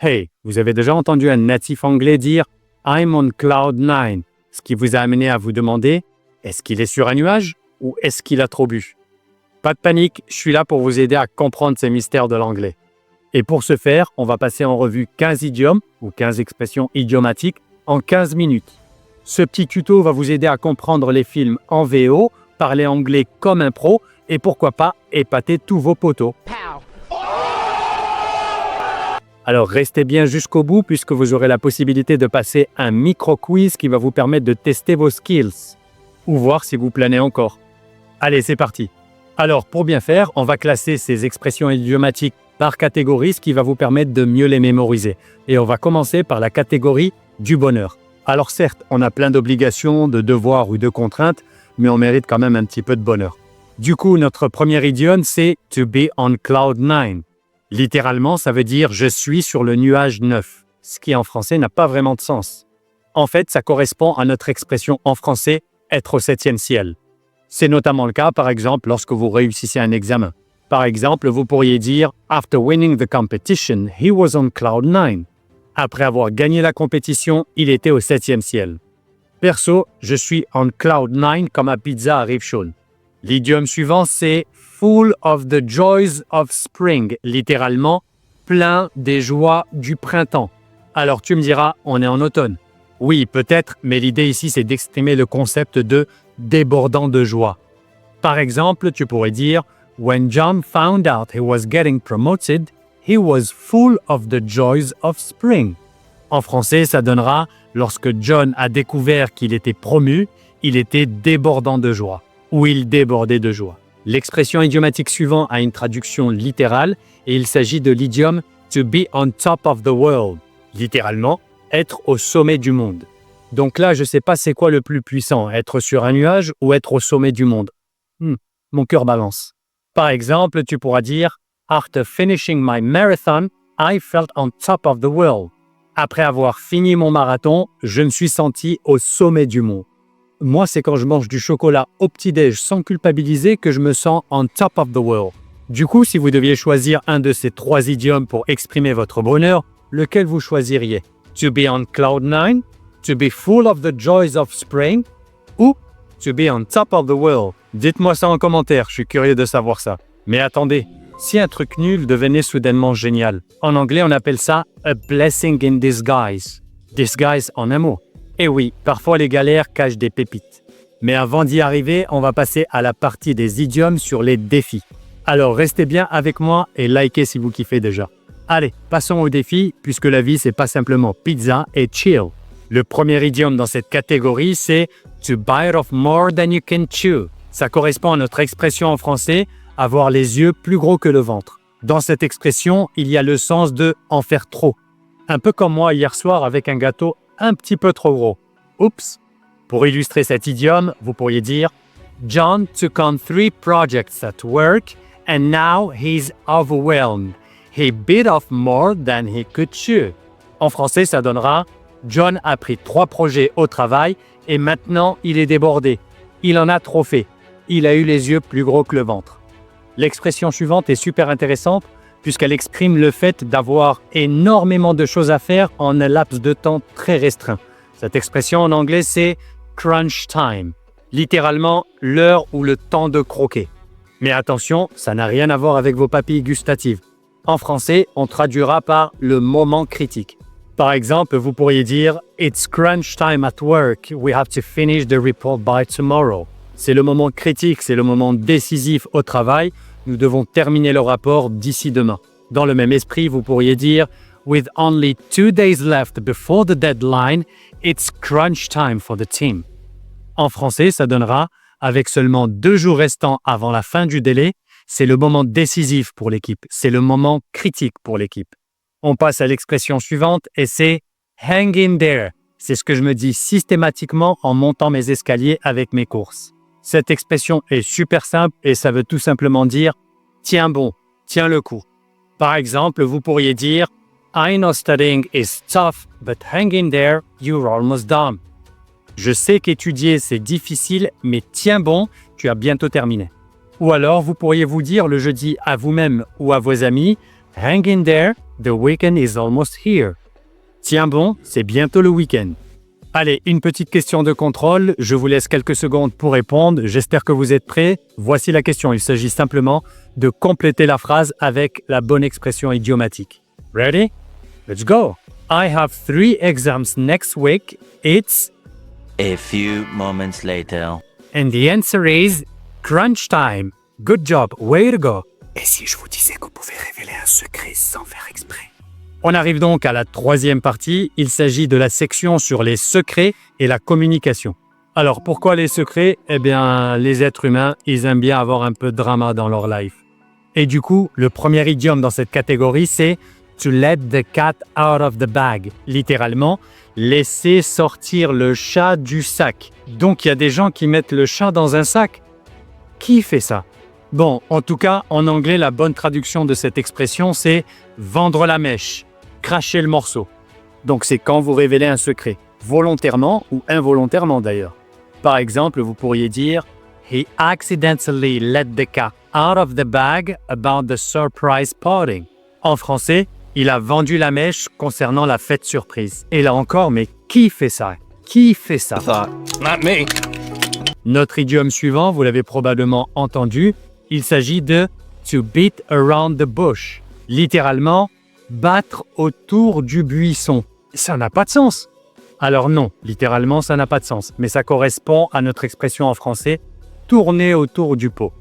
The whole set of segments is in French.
Hey, vous avez déjà entendu un natif anglais dire « I'm on cloud nine », ce qui vous a amené à vous demander « est-ce qu'il est sur un nuage ou est-ce qu'il a trop bu ?» Pas de panique, je suis là pour vous aider à comprendre ces mystères de l'anglais. Et pour ce faire, on va passer en revue 15 idiomes ou 15 expressions idiomatiques en 15 minutes. Ce petit tuto va vous aider à comprendre les films en VO, parler anglais comme un pro et pourquoi pas épater tous vos potos. Alors restez bien jusqu'au bout puisque vous aurez la possibilité de passer un micro-quiz qui va vous permettre de tester vos skills ou voir si vous planez encore. Allez, c'est parti. Alors pour bien faire, on va classer ces expressions idiomatiques par catégorie, ce qui va vous permettre de mieux les mémoriser. Et on va commencer par la catégorie du bonheur. Alors certes, on a plein d'obligations, de devoirs ou de contraintes, mais on mérite quand même un petit peu de bonheur. Du coup, notre premier idiome, c'est « to be on cloud nine ». Littéralement, ça veut dire « je suis sur le nuage 9 », ce qui en français n'a pas vraiment de sens. En fait, ça correspond à notre expression en français « être au 7e ciel ». C'est notamment le cas, par exemple, lorsque vous réussissez un examen. Par exemple, vous pourriez dire « After winning the competition, he was on cloud nine ». Après avoir gagné la compétition, il était au 7e ciel. Perso, je suis on cloud nine quand ma pizza arrive chaude. L'idiome suivant, c'est « full of the joys of spring », littéralement « plein des joies du printemps ». Alors tu me diras, on est en automne. Oui, peut-être, mais l'idée ici, c'est d'exprimer le concept de « débordant de joie ». Par exemple, tu pourrais dire « When John found out he was getting promoted, he was full of the joys of spring ». En français, ça donnera « Lorsque John a découvert qu'il était promu, il était débordant de joie » ou « il débordait de joie ». L'expression idiomatique suivante a une traduction littérale et il s'agit de l'idiome « to be on top of the world », littéralement « être au sommet du monde ». Donc là, je ne sais pas c'est quoi le plus puissant, être sur un nuage ou être au sommet du monde. Mon cœur balance. Par exemple, tu pourras dire « After finishing my marathon, I felt on top of the world ». Après avoir fini mon marathon, je me suis senti au sommet du monde. Moi, c'est quand je mange du chocolat au petit-déj sans culpabiliser que je me sens on top of the world. Du coup, si vous deviez choisir un de ces 3 idiomes pour exprimer votre bonheur, lequel vous choisiriez? To be on cloud nine, to be full of the joys of spring, ou to be on top of the world? Dites-moi ça en commentaire, je suis curieux de savoir ça. Mais attendez, si un truc nul devenait soudainement génial, en anglais on appelle ça a blessing in disguise. Disguise en un mot. Et oui, parfois les galères cachent des pépites. Mais avant d'y arriver, on va passer à la partie des idiomes sur les défis. Alors restez bien avec moi et likez si vous kiffez déjà. Allez, passons aux défis, puisque la vie c'est pas simplement pizza et chill. Le premier idiome dans cette catégorie c'est « to bite off more than you can chew ». Ça correspond à notre expression en français « avoir les yeux plus gros que le ventre ». Dans cette expression, il y a le sens de « en faire trop ». Un peu comme moi hier soir avec un gâteau un petit peu trop gros. Oups! Pour illustrer cet idiome, vous pourriez dire « John took on 3 projects at work and now he's overwhelmed. He bit off more than he could chew ». En français, ça donnera « John a pris 3 projets au travail et maintenant il est débordé. Il en a trop fait. Il a eu les yeux plus gros que le ventre ». L'expression suivante est super intéressante puisqu'elle exprime le fait d'avoir énormément de choses à faire en un laps de temps très restreint. Cette expression en anglais, c'est « crunch time », littéralement l'heure ou le temps de croquer. Mais attention, ça n'a rien à voir avec vos papilles gustatives. En français, on traduira par « le moment critique ». Par exemple, vous pourriez dire « It's crunch time at work, we have to finish the report by tomorrow ». C'est le moment critique, c'est le moment décisif au travail. Nous devons terminer le rapport d'ici demain. Dans le même esprit, vous pourriez dire « With only 2 days left before the deadline, it's crunch time for the team ». En français, ça donnera « Avec seulement 2 jours restants avant la fin du délai, c'est le moment décisif pour l'équipe, c'est le moment critique pour l'équipe ». On passe à l'expression suivante et c'est « hang in there ». C'est ce que je me dis systématiquement en montant mes escaliers avec mes courses. Cette expression est super simple et ça veut tout simplement dire « tiens bon, tiens le coup ». Par exemple, vous pourriez dire « I know studying is tough, but hang in there, you're almost done ». Je sais qu'étudier c'est difficile, mais tiens bon, tu as bientôt terminé. Ou alors, vous pourriez vous dire le jeudi à vous-même ou à vos amis Hang in there, the weekend is almost here. Tiens bon, c'est bientôt le week-end. Allez, une petite question de contrôle. Je vous laisse quelques secondes pour répondre. J'espère que vous êtes prêts. Voici la question. Il s'agit simplement de compléter la phrase avec la bonne expression idiomatique. Ready? Let's go. I have 3 exams next week. It's... A few moments later. And the answer is crunch time. Good job. Way to go. Et si je vous disais que vous pouvez révéler un secret sans faire exprès? On arrive donc à la 3e partie. Il s'agit de la section sur les secrets et la communication. Alors, pourquoi les secrets? Eh bien, les êtres humains, ils aiment bien avoir un peu de drama dans leur life. Et du coup, le premier idiome dans cette catégorie, c'est « to let the cat out of the bag ». Littéralement, laisser sortir le chat du sac. Donc, il y a des gens qui mettent le chat dans un sac. Qui fait ça? Bon, en tout cas, en anglais, la bonne traduction de cette expression, c'est « vendre la mèche ». Cracher le morceau. Donc c'est quand vous révélez un secret, volontairement ou involontairement d'ailleurs. Par exemple, vous pourriez dire « He accidentally let the cat out of the bag about the surprise party ». En français, il a vendu la mèche concernant la fête surprise. Et là encore, mais qui fait ça? Qui fait ça? Not me. Notre idiome suivant, vous l'avez probablement entendu, il s'agit de « to beat around the bush ». Littéralement, battre autour du buisson. Ça n'a pas de sens. Alors non, littéralement, ça n'a pas de sens. Mais ça correspond à notre expression en français, tourner autour du pot.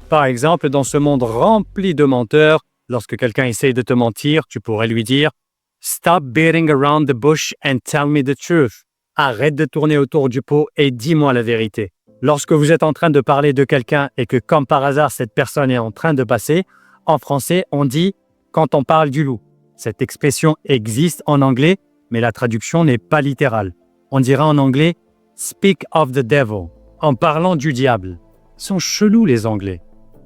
Par exemple, dans ce monde rempli de menteurs, lorsque quelqu'un essaye de te mentir, tu pourrais lui dire « Stop beating around the bush and tell me the truth ». Arrête de tourner autour du pot et dis-moi la vérité. Lorsque vous êtes en train de parler de quelqu'un et que, comme par hasard, cette personne est en train de passer, en français, on dit « quand on parle du loup ». Cette expression existe en anglais, mais la traduction n'est pas littérale. On dira en anglais « speak of the devil », en parlant du diable. Ils sont chelous les Anglais.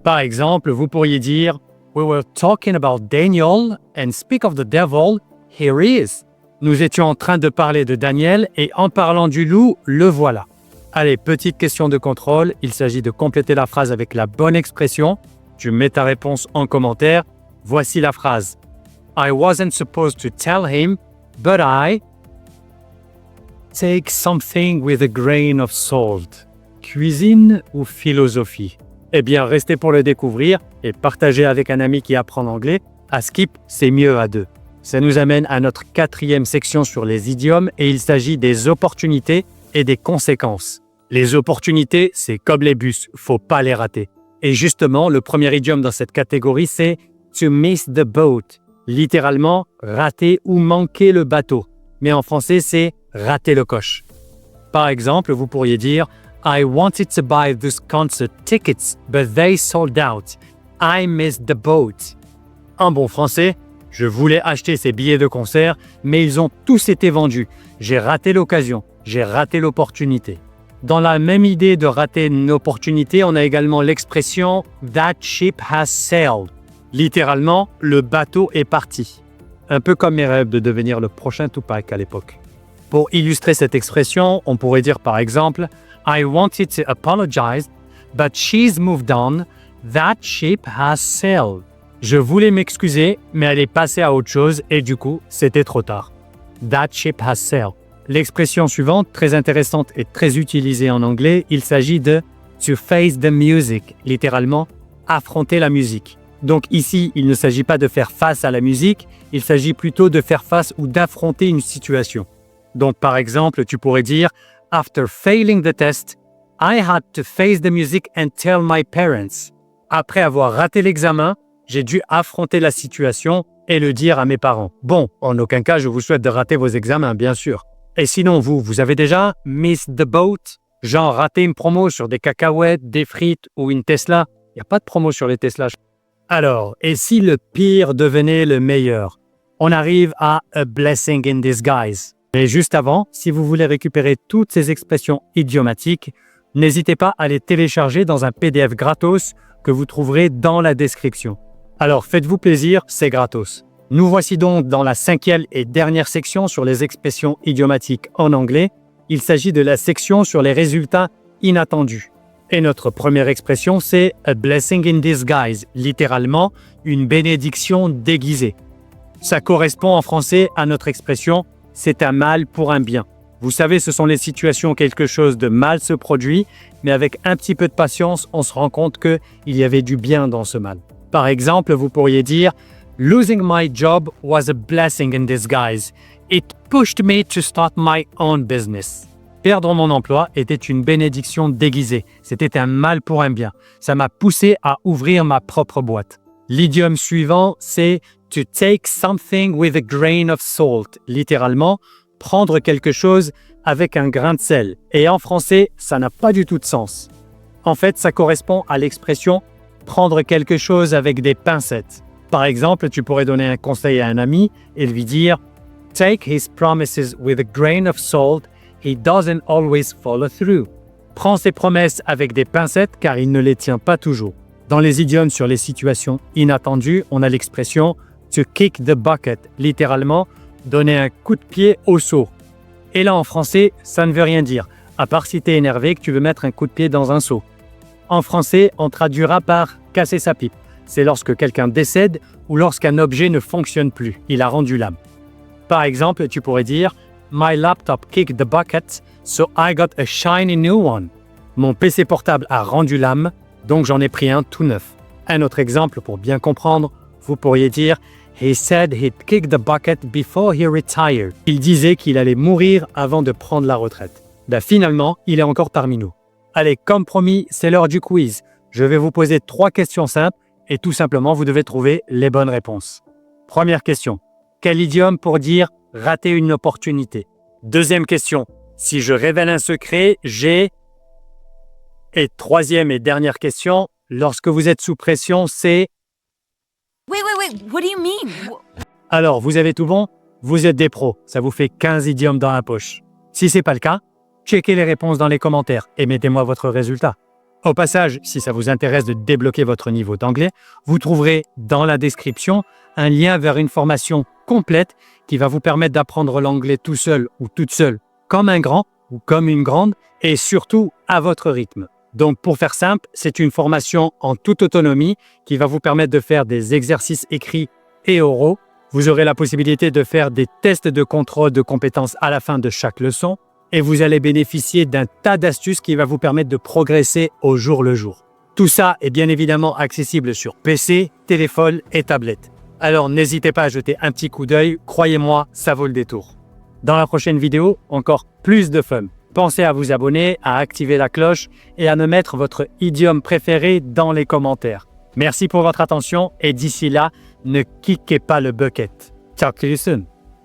Par exemple, vous pourriez dire « We were talking about Daniel and speak of the devil, here he is ». Nous étions en train de parler de Daniel et en parlant du loup, le voilà. Allez, petite question de contrôle. Il s'agit de compléter la phrase avec la bonne expression. Tu mets ta réponse en commentaire. Voici la phrase. I wasn't supposed to tell him, but I... Take something with a grain of salt. Cuisine ou philosophie? Eh bien, restez pour le découvrir et partagez avec un ami qui apprend l'anglais. À Skip, c'est mieux à 2. Ça nous amène à notre 4e section sur les idiomes et il s'agit des opportunités et des conséquences. Les opportunités, c'est comme les bus, faut pas les rater. Et justement, le premier idiome dans cette catégorie, c'est « to miss the boat ». Littéralement, rater ou manquer le bateau. Mais en français, c'est rater le coche. Par exemple, vous pourriez dire I wanted to buy those concert tickets, but they sold out. I missed the boat. En bon français, je voulais acheter ces billets de concert, mais ils ont tous été vendus. J'ai raté l'occasion, j'ai raté l'opportunité. Dans la même idée de rater une opportunité, on a également l'expression That ship has sailed. Littéralement, le bateau est parti. Un peu comme mes rêves de devenir le prochain Tupac à l'époque. Pour illustrer cette expression, on pourrait dire par exemple I wanted to apologize, but she's moved on. That ship has sailed. Je voulais m'excuser, mais elle est passée à autre chose et du coup, c'était trop tard. That ship has sailed. L'expression suivante, très intéressante et très utilisée en anglais, il s'agit de to face the music, littéralement affronter la musique. Donc ici, il ne s'agit pas de faire face à la musique, il s'agit plutôt de faire face ou d'affronter une situation. Donc par exemple, tu pourrais dire « After failing the test, I had to face the music and tell my parents. » Après avoir raté l'examen, j'ai dû affronter la situation et le dire à mes parents. Bon, en aucun cas, je vous souhaite de rater vos examens, bien sûr. Et sinon, vous avez déjà « missed the boat », genre raté une promo sur des cacahuètes, des frites ou une Tesla? Il n'y a pas de promo sur les Tesla. Alors, et si le pire devenait le meilleur? On arrive à « a blessing in disguise ». Mais juste avant, si vous voulez récupérer toutes ces expressions idiomatiques, n'hésitez pas à les télécharger dans un PDF gratos que vous trouverez dans la description. Alors faites-vous plaisir, c'est gratos. Nous voici donc dans la 5e et dernière section sur les expressions idiomatiques en anglais. Il s'agit de la section sur les résultats inattendus. Et notre première expression, c'est a blessing in disguise, littéralement une bénédiction déguisée. Ça correspond en français à notre expression « c'est un mal pour un bien ». Vous savez, ce sont les situations où quelque chose de mal se produit, mais avec un petit peu de patience, on se rend compte qu'il y avait du bien dans ce mal. Par exemple, vous pourriez dire « Losing my job was a blessing in disguise. It pushed me to start my own business. » Perdre mon emploi était une bénédiction déguisée. C'était un mal pour un bien. Ça m'a poussé à ouvrir ma propre boîte. L'idiome suivant, c'est « to take something with a grain of salt », littéralement « prendre quelque chose avec un grain de sel ». Et en français, ça n'a pas du tout de sens. En fait, ça correspond à l'expression « prendre quelque chose avec des pincettes ». Par exemple, tu pourrais donner un conseil à un ami et lui dire « Take his promises with a grain of salt, he doesn't always follow through ». Prends ses promesses avec des pincettes car il ne les tient pas toujours. Dans les idiomes sur les situations inattendues, on a l'expression « to kick the bucket », littéralement « donner un coup de pied au seau ». Et là, en français, ça ne veut rien dire, à part si tu es énervé que tu veux mettre un coup de pied dans un seau. En français, on traduira par « casser sa pipe ». C'est lorsque quelqu'un décède ou lorsqu'un objet ne fonctionne plus. Il a rendu l'âme. Par exemple, tu pourrais dire « My laptop kicked the bucket, so I got a shiny new one ». Mon PC portable a rendu l'âme, donc j'en ai pris un tout neuf. Un autre exemple pour bien comprendre, vous pourriez dire « He said he'd kick the bucket before he retired ». Il disait qu'il allait mourir avant de prendre la retraite. Finalement, il est encore parmi nous. Allez, comme promis, c'est l'heure du quiz. Je vais vous poser 3 questions simples et tout simplement, vous devez trouver les bonnes réponses. Première question. Quel idiome pour dire « rater une opportunité » ? Deuxième question. Si je révèle un secret, j'ai... Et troisième et dernière question. Lorsque vous êtes sous pression, c'est... Wait, what do you mean? Alors, vous avez tout bon ? Vous êtes des pros. Ça vous fait 15 idiomes dans la poche. Si ce n'est pas le cas, checkez les réponses dans les commentaires et mettez-moi votre résultat. Au passage, si ça vous intéresse de débloquer votre niveau d'anglais, vous trouverez dans la description un lien vers une formation complète qui va vous permettre d'apprendre l'anglais tout seul ou toute seule, comme un grand ou comme une grande, et surtout à votre rythme. Donc pour faire simple, c'est une formation en toute autonomie qui va vous permettre de faire des exercices écrits et oraux. Vous aurez la possibilité de faire des tests de contrôle de compétences à la fin de chaque leçon. Et vous allez bénéficier d'un tas d'astuces qui va vous permettre de progresser au jour le jour. Tout ça est bien évidemment accessible sur PC, téléphone et tablette. Alors n'hésitez pas à jeter un petit coup d'œil, croyez-moi, ça vaut le détour. Dans la prochaine vidéo, encore plus de fun. Pensez à vous abonner, à activer la cloche et à me mettre votre idiome préféré dans les commentaires. Merci pour votre attention et d'ici là, ne kickez pas le bucket. Talk to you soon.